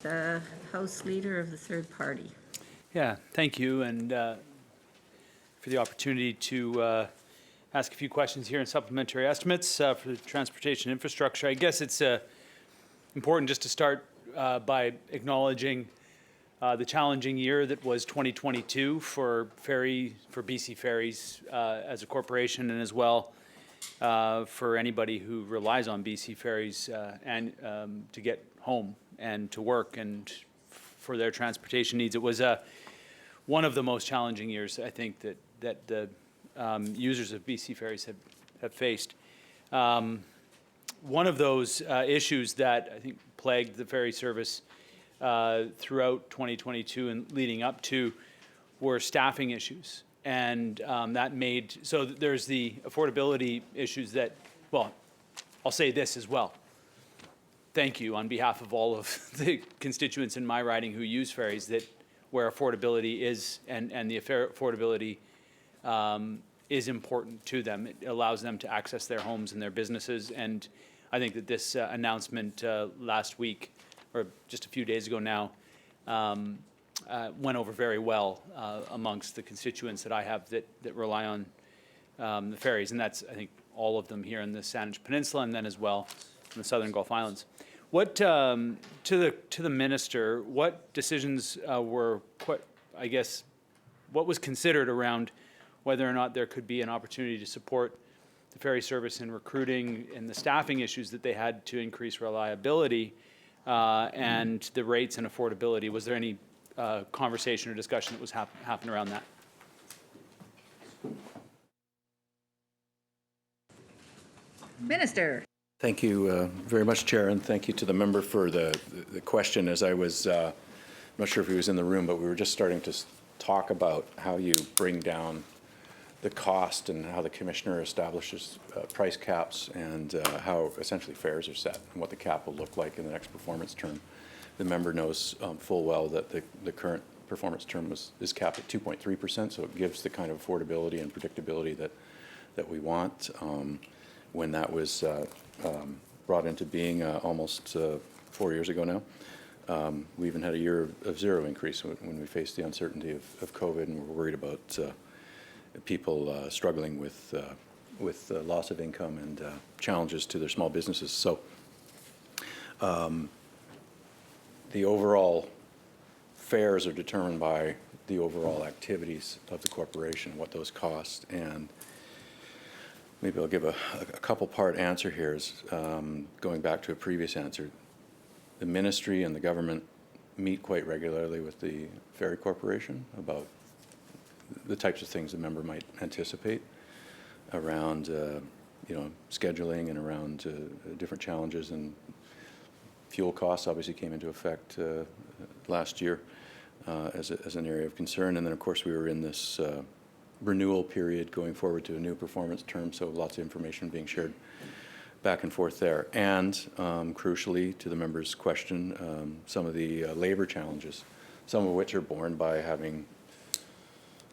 The House Leader of the Third Party. Yeah, thank you, and for the opportunity to ask a few questions here in supplementary estimates for the transportation infrastructure. I guess it's important just to start by acknowledging the challenging year that was 2022 for BC Ferries as a corporation, and as well for anybody who relies on BC Ferries and to get home and to work and for their transportation needs. It was one of the most challenging years, I think, that the users of BC Ferries have faced. One of those issues that I think plagued the ferry service throughout 2022 and leading up to were staffing issues. And that made, so there's the affordability issues that, well, I'll say this as well. Thank you on behalf of all of the constituents in my riding who use ferries, that where affordability is and the affordability is important to them. It allows them to access their homes and their businesses. And I think that this announcement last week, or just a few days ago now, went over very well amongst the constituents that I have that rely on the ferries. And that's, I think, all of them here in the Saanich Peninsula, and then as well in the Southern Gulf Islands. What to the minister, what decisions were put, I guess, what was considered around whether or not there could be an opportunity to support the ferry service in recruiting and the staffing issues that they had to increase reliability and the rates and affordability? Was there any conversation or discussion that was happening around that? Minister. Thank you very much, Chair, and thank you to the member for the question. As I was, I'm not sure if he was in the room, but we were just starting to talk about how you bring down the cost and how the Commissioner establishes price caps and how essentially fares are set and what the cap will look like in the next performance term. The member knows full well that the current performance term is capped at 2.3%, so it gives the kind of affordability and predictability that we want. When that was brought into being almost 4 years ago now, we even had a year of zero increase when we faced the uncertainty of COVID and were worried about people struggling with loss of income and challenges to their small businesses. So the overall fares are determined by the overall activities of the corporation, what those cost. And maybe I'll give a couple part answer here. Is going back to a previous answer, the ministry and the government meet quite regularly with the ferry corporation about the types of things the member might anticipate around scheduling and around different challenges. And fuel costs obviously came into effect last year as an area of concern. And then of course we were in this renewal period going forward to a new performance term, so lots of information being shared back and forth there. And crucially, to the member's question, some of the labor challenges, some of which are borne by having,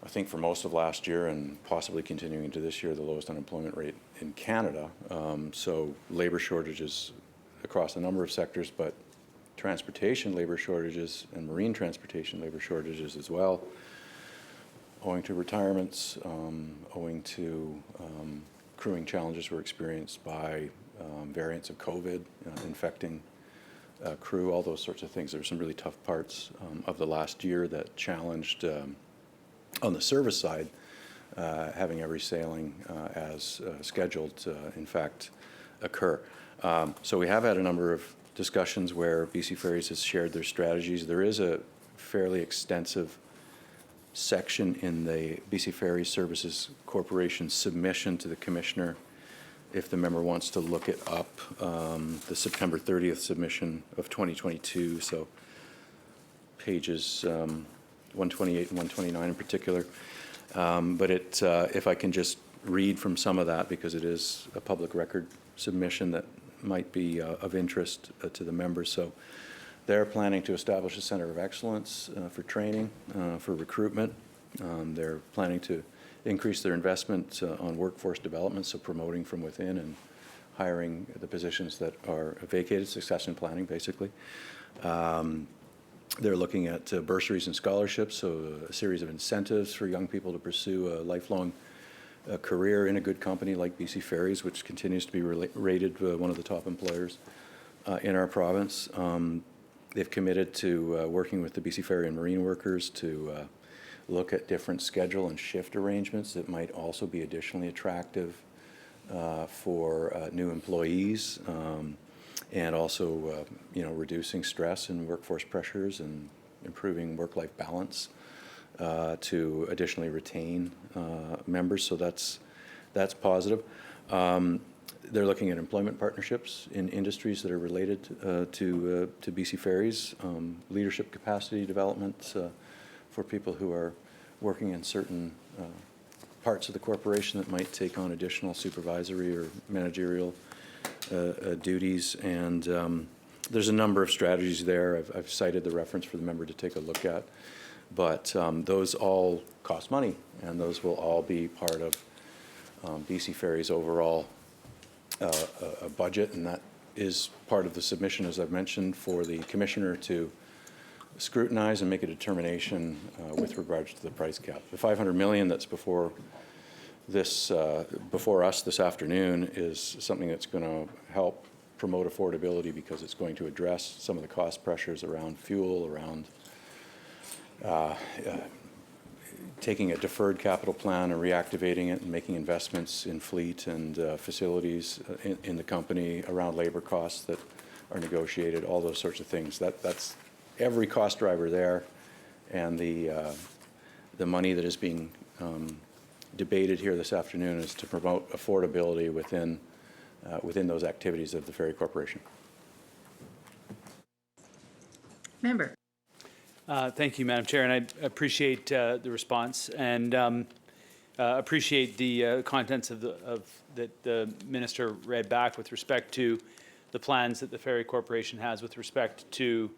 I think for most of last year and possibly continuing into this year, the lowest unemployment rate in Canada. So labor shortages across a number of sectors, but transportation labor shortages and marine transportation labor shortages as well, owing to retirements, owing to crewing challenges were experienced by variants of COVID infecting crew, all those sorts of things. There were some really tough parts of the last year that challenged, on the service side, having every sailing as scheduled, in fact, occur. So we have had a number of discussions where BC Ferries has shared their strategies. There is a fairly extensive section in the BC Ferries Services Corporation submission to the Commissioner, if the member wants to look it up, the September 30th submission of 2022, so pages 128 and 129 in particular. But if I can just read from some of that, because it is a public record submission that might be of interest to the members. So they're planning to establish a center of excellence for training, for recruitment. They're planning to increase their investment on workforce development, so promoting from within and hiring the positions that are vacated, succession planning basically. They're looking at bursaries and scholarships, so a series of incentives for young people to pursue a lifelong career in a good company like BC Ferries, which continues to be rated one of the top employers in our province. They've committed to working with the BC Ferry and Marine workers to look at different schedule and shift arrangements that might also be additionally attractive for new employees, and also reducing stress and workforce pressures and improving work-life balance to additionally retain members. So that's positive. They're looking at employment partnerships in industries that are related to BC Ferries, leadership capacity development for people who are working in certain parts of the corporation that might take on additional supervisory or managerial duties. And there's a number of strategies there. I've cited the reference for the member to take a look at. But those all cost money, and those will all be part of BC Ferries' overall budget, and that is part of the submission, as I've mentioned, for the Commissioner to scrutinize and make a determination with regards to the price cap. The $500 million that's before us this afternoon is something that's going to help promote affordability, because it's going to address some of the cost pressures around fuel, around taking a deferred capital plan and reactivating it and making investments in fleet and facilities in the company, around labor costs that are negotiated, all those sorts of things. That's every cost driver there, and the money that is being debated here this afternoon is to promote affordability within those activities of the Ferry Corporation. Member. Thank you, Madam Chair, and I appreciate the response, and appreciate the contents that the Minister read back with respect to the plans that the Ferry Corporation has with respect to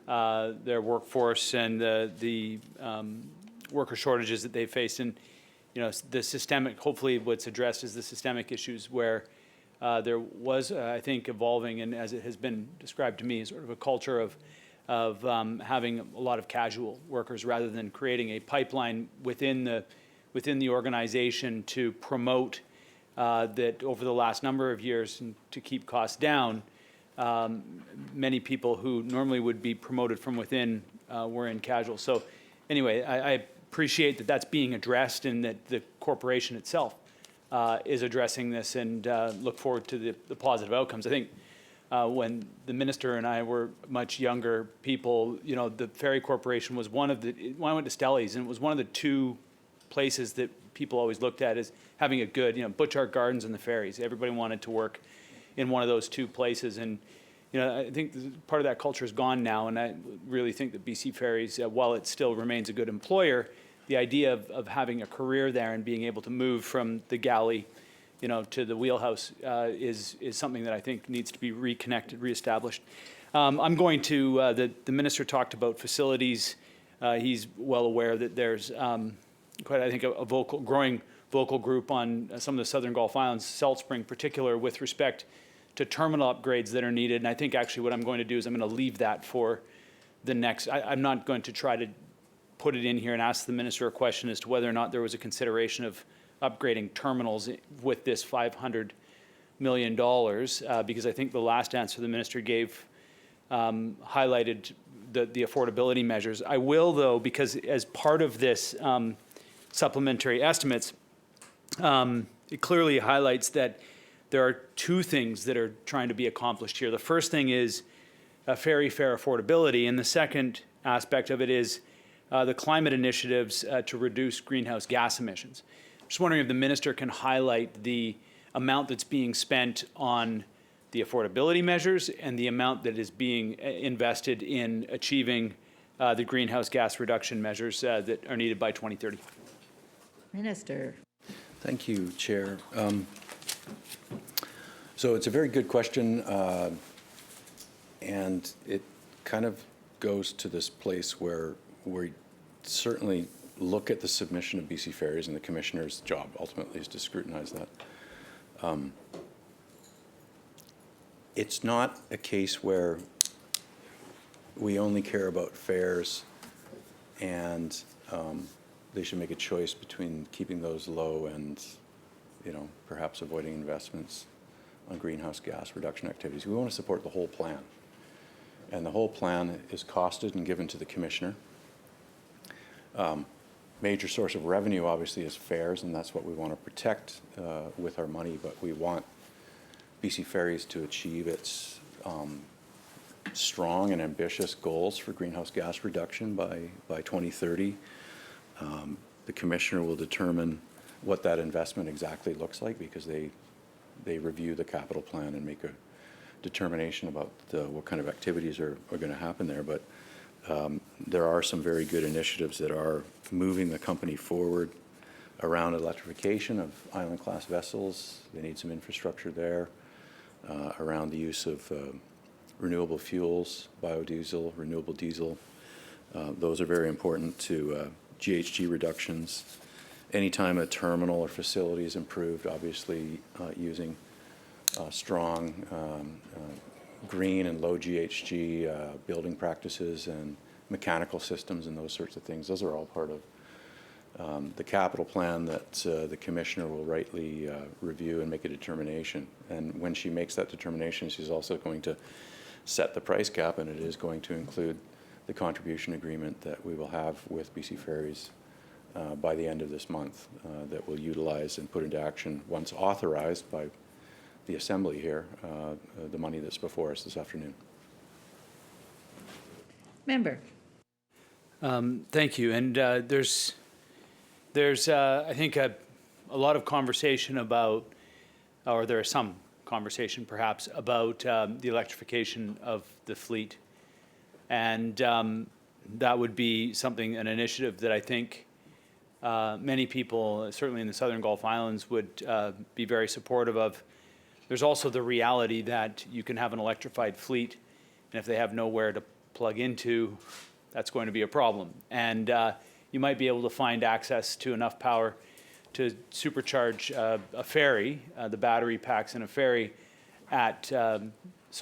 their workforce and the worker shortages that they faced. And the systemic, hopefully what's addressed is the systemic issues where there was, I think, evolving, and as it has been described to me, sort of a culture of having a lot of casual workers rather than creating a pipeline within the organization to promote that over the last number of years, and to keep costs down. Many people who normally would be promoted from within were in casual. So anyway, I appreciate that that's being addressed, and that the corporation itself is addressing this, and look forward to the positive outcomes. I think when the Minister and I were much younger people, the Ferry Corporation was one of the, when I went to Stellies, and it was one of the two places that people always looked at as having a good, Butchart Gardens and the ferries. Everybody wanted to work in one of those two places. And, I think part of that culture is gone now, and I really think that BC Ferries, while it still remains a good employer, the idea of having a career there and being able to move from the galley to the wheelhouse is something that I think needs to be reconnected, reestablished. I'm going to, the Minister talked about facilities. He's well aware that there's quite, I think, a growing vocal group on some of the Southern Gulf Islands, Salt Spring in particular, with respect to terminal upgrades that are needed. And I think actually what I'm going to do is I'm going to leave that for the next, I'm not going to try to put it in here and ask the Minister a question as to whether or not there was a consideration of upgrading terminals with this $500 million, because I think the last answer the Minister gave highlighted the affordability measures. I will, though, because as part of this supplementary estimates, it clearly highlights that there are two things that are trying to be accomplished here. The first thing is ferry fare affordability, and the second aspect of it is the climate initiatives to reduce greenhouse gas emissions. Just wondering if the Minister can highlight the amount that's being spent on the affordability measures and the amount that is being invested in achieving the greenhouse gas reduction measures that are needed by 2030. Minister. Thank you, Chair. So it's a very good question, and it kind of goes to this place where we certainly look at the submission of BC Ferries, and the Commissioner's job ultimately is to scrutinize that. It's not a case where we only care about fares, and they should make a choice between keeping those low and, perhaps avoiding investments on greenhouse gas reduction activities. We want to support the whole plan. And the whole plan is costed and given to the commissioner. Major source of revenue, obviously, is fares, and that's what we want to protect with our money, but we want BC Ferries to achieve its strong and ambitious goals for greenhouse gas reduction by 2030. The commissioner will determine what that investment exactly looks like, because they review the capital plan and make a determination about what kind of activities are going to happen there. But there are some very good initiatives that are moving the company forward around electrification of island-class vessels. They need some infrastructure there around the use of renewable fuels, biodiesel, renewable diesel. Those are very important to GHG reductions. Anytime a terminal or facility is improved, obviously using strong green and low GHG building practices and mechanical systems and those sorts of things, those are all part of the capital plan that the commissioner will rightly review and make a determination. And when she makes that determination, she's also going to set the price cap, and it is going to include the contribution agreement that we will have with BC Ferries by the end of this month that we'll utilize and put into action once authorized by the Assembly here, the money that's before us this afternoon. Member. Thank you. And there's I think, a lot of conversation about, or there is some conversation perhaps, about the electrification of the fleet. And that would be something, an initiative that I think many people, certainly in the Southern Gulf Islands, would be very supportive of. There's also the reality that you can have an electrified fleet, and if they have nowhere to plug into, that's going to be a problem. And you might be able to find access to enough power to supercharge a ferry, the battery packs in a ferry at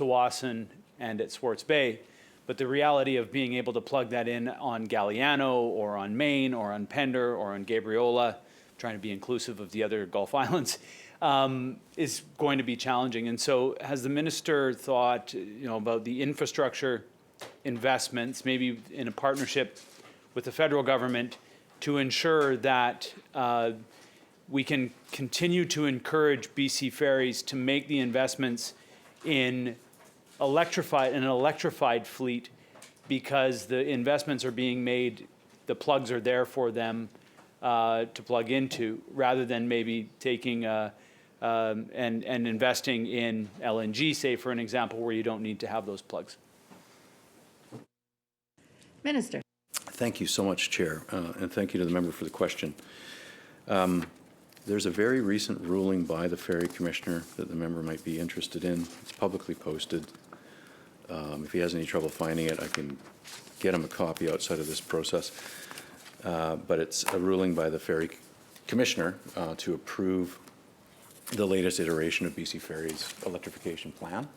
Olsen and at Swartz Bay. But the reality of being able to plug that in on Galliano or on Maine or on Pender or on Gabriola, trying to be inclusive of the other Gulf Islands, is going to be challenging. And so has the minister thought, about the infrastructure investments, maybe in a partnership with the federal government, to ensure that we can continue to encourage BC Ferries to make the investments in an electrified fleet, because the investments are being made, the plugs are there for them to plug into, rather than maybe taking and investing in LNG, say, for an example, where you don't need to have those plugs. Minister. Thank you so much, Chair, and thank you to the member for the question. There's a very recent ruling by the Ferry Commissioner that the member might be interested in. It's publicly posted. If he has any trouble finding it, I can get him a copy outside of this process. But it's a ruling by the Ferry Commissioner to approve the latest iteration of BC Ferries electrification plan.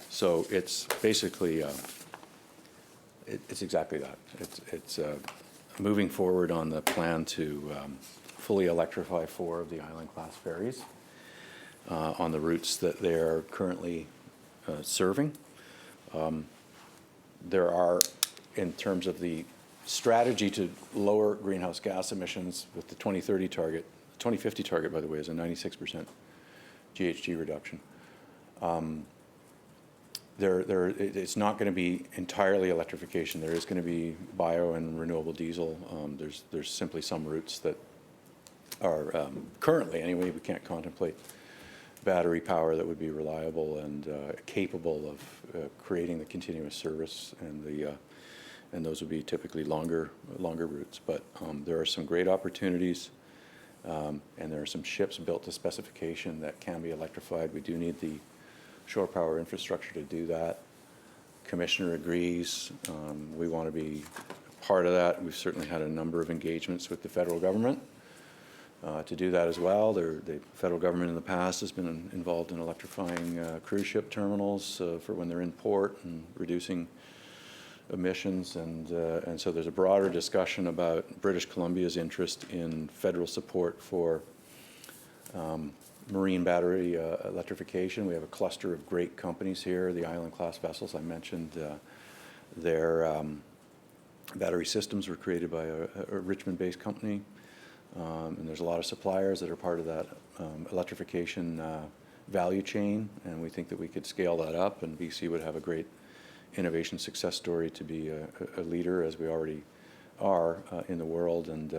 So it's basically, it's exactly that. It's moving forward on the plan to fully electrify 4 of the island-class ferries on the routes that they are currently serving. There are, in terms of the strategy to lower greenhouse gas emissions with the 2030 target, 2050 target, by the way, is a 96% GHG reduction. It's not going to be entirely electrification. There is going to be bio and renewable diesel. There's simply some routes that are currently, anyway, we can't contemplate battery power that would be reliable and capable of creating the continuous service, and those would be typically longer routes. But there are some great opportunities, and there are some ships built to specification that can be electrified. We do need the shore power infrastructure to do that. Commissioner agrees. We want to be part of that. We've certainly had a number of engagements with the federal government to do that as well. The federal government in the past has been involved in electrifying cruise ship terminals for when they're in port and reducing emissions, and so there's a broader discussion about British Columbia's interest in federal support for marine battery electrification. We have a cluster of great companies here, the Island-class vessels. I mentioned their battery systems were created by a Richmond-based company, and there's a lot of suppliers that are part of that electrification value chain, and we think that we could scale that up, and BC would have a great innovation success story to be a leader, as we already are in the world. And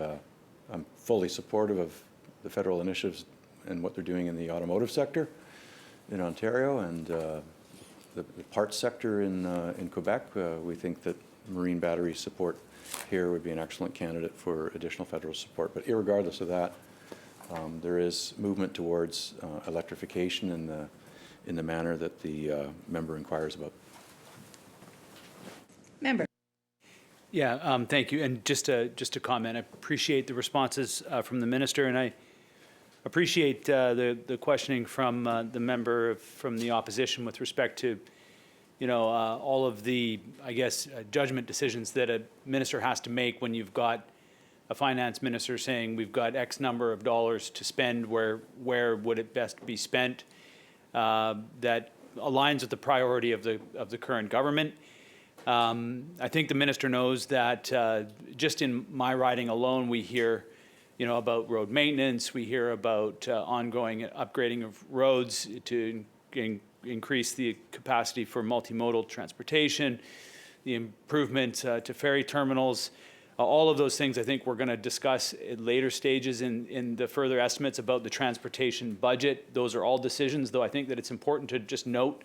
I'm fully supportive of the federal initiatives and what they're doing in the automotive sector in Ontario, and the parts sector in Quebec. We think that marine battery support here would be an excellent candidate for additional federal support. But irregardless of that, there is movement towards electrification in the manner that the member inquires about. Member. Yeah, thank you. And just to comment, I appreciate the responses from the minister, and I appreciate the questioning from the member from the opposition with respect to, all of the, I guess, judgment decisions that a minister has to make when you've got a finance minister saying we've got X number of dollars to spend, where would it best be spent, that aligns with the priority of the current government. I think the minister knows that just in my riding alone, we hear, about road maintenance. We hear about ongoing upgrading of roads to increase the capacity for multimodal transportation, the improvement to ferry terminals. All of those things I think we're going to discuss at later stages in the further estimates about the transportation budget. Those are all decisions, though I think that it's important to just note,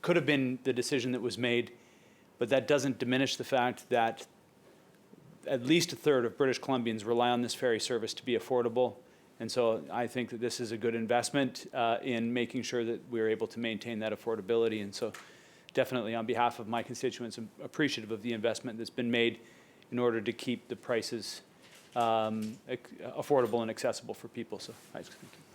could have been the decision that was made, but that doesn't diminish the fact that at least a third of British Columbians rely on this ferry service to be affordable. And so I think that this is a good investment in making sure that we're able to maintain that affordability. And so definitely on behalf of my constituents, I'm appreciative of the investment that's been made in order to keep the prices affordable and accessible for people. So I just thank you.